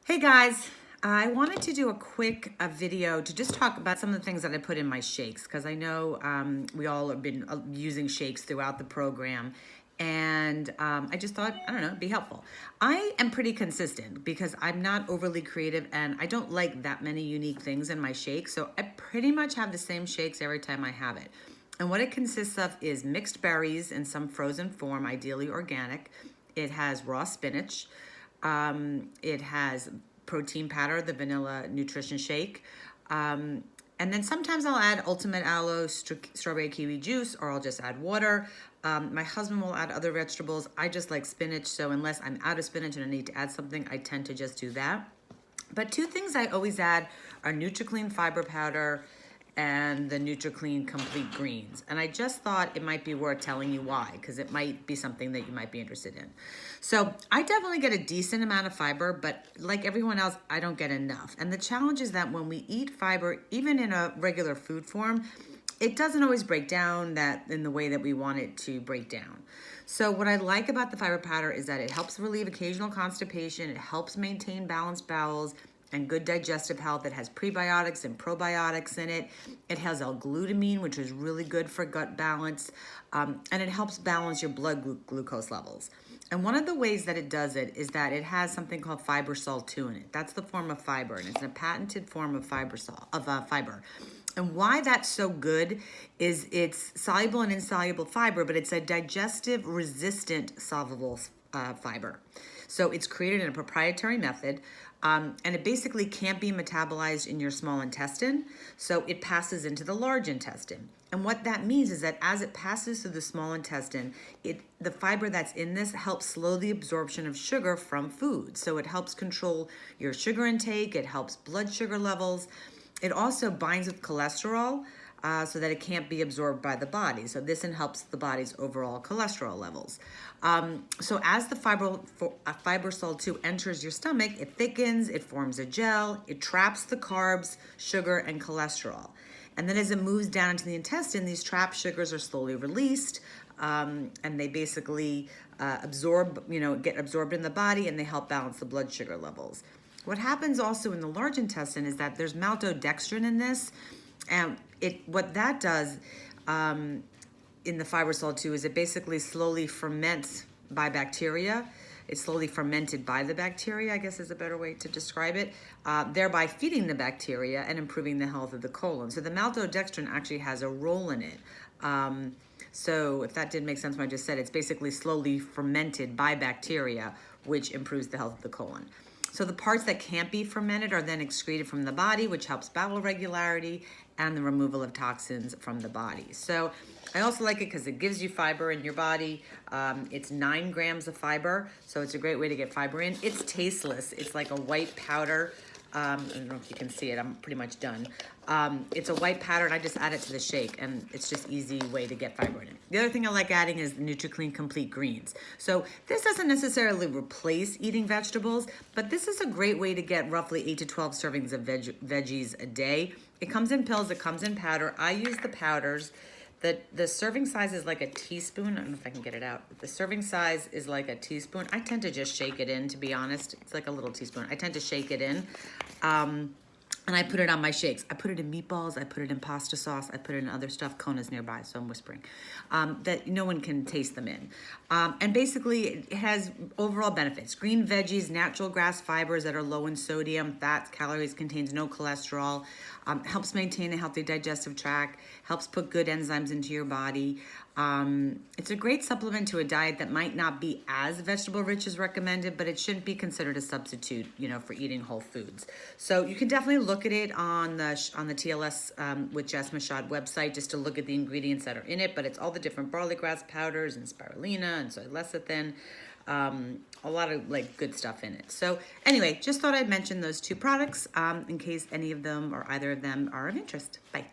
Hey guys, I wanted to do a quick video to just talk about some of the things that I put in my shakes because I know we all have been using shakes throughout the program, and I just thought, I don't know, it'd be helpful. I am pretty consistent because I'm not overly creative and I don't like that many unique things in my shakes, so I pretty much have the same shakes every time I have it. And what it consists of is mixed berries in some frozen form, ideally organic. It has raw spinach. It has protein powder, the vanilla nutrition shake. And then sometimes I'll add ultimate aloe, strawberry kiwi juice, or I'll just add water. My husband will add other vegetables. I just like spinach, so unless I'm out of spinach and I need to add something, I tend to just do that. But two things I always add are nutriclean fiber powder and the nutriclean complete greens. And I just thought it might be worth telling you why, because it might be something that you might be interested in. So I definitely get a decent amount of fiber, but like everyone else, I don't get enough. And the challenge is that when we eat fiber, even in a regular food form, it doesn't always break down that in the way that we want it to break down. So what I like about the fiber powder is that it helps relieve occasional constipation, it helps maintain balanced bowels, and good digestive health. It has prebiotics and probiotics in it. It has L-glutamine, which is really good for gut balance, and it helps balance your blood glucose levels. And one of the ways that it does it is that it has something called fiber salt 2 in it. That's the form of fiber, and it's a patented form of fiber. And why that's so good is it's soluble and insoluble fiber, but it's a digestive resistant soluble fiber. So it's created in a proprietary method, and it basically can't be metabolized in your small intestine, so it passes into the large intestine. And what that means is that as it passes through the small intestine, the fiber that's in this helps slow the absorption of sugar from food. So it helps control your sugar intake, it helps blood sugar levels. It also binds with cholesterol, so that it can't be absorbed by the body. So this helps the body's overall cholesterol levels. So as the fiber salt 2 enters your stomach, it thickens, it forms a gel, it traps the carbs, sugar, and cholesterol. And then as it moves down into the intestine, these trapped sugars are slowly released, and they basically get absorbed in the body, and they help balance the blood sugar levels. What happens also in the large intestine is that there's maltodextrin in this, and what that does in the fiber salt 2 is it basically slowly ferments by bacteria. It's slowly fermented by the bacteria, I guess is a better way to describe it, thereby feeding the bacteria and improving the health of the colon. So the maltodextrin actually has a role in it. So if that didn't make sense when I just said, it's basically slowly fermented by bacteria, which improves the health of the colon. So the parts that can't be fermented are then excreted from the body, which helps bowel regularity and the removal of toxins from the body. So I also like it because it gives you fiber in your body. It's 9 grams of fiber, so it's a great way to get fiber in. It's tasteless. It's like a white powder. I don't know if you can see it. I'm pretty much done. It's a white powder, and I just add it to the shake, and it's just easy way to get fiber in it. The other thing I like adding is the nutriclean complete greens. So this doesn't necessarily replace eating vegetables, but this is a great way to get roughly 8 to 12 servings of veggies a day. It comes in pills, it comes in powder. I use the powders. The serving size is like a teaspoon. I don't know if I can get it out. The serving size is like a teaspoon. I tend to just shake it in, to be honest. It's like a little teaspoon. I tend to shake it in. And I put it on my shakes. I put it in meatballs. I put it in pasta sauce. I put it in other stuff. Kona's nearby, so I'm whispering. That no one can taste them in. And basically, it has overall benefits. Green veggies, natural grass fibers that are low in sodium, fats, calories, contains no cholesterol, helps maintain a healthy digestive tract, helps put good enzymes into your body. It's a great supplement to a diet that might not be as vegetable rich as recommended, but it shouldn't be considered a substitute, for eating whole foods. So you can definitely look at it on the TLS with Jess Michaud website just to look at the ingredients that are in it, but it's all the different barley grass powders and spirulina and soy lecithin, a lot of good stuff in it. So anyway, just thought I'd mention those two products in case any of them or either of them are of interest. Bye.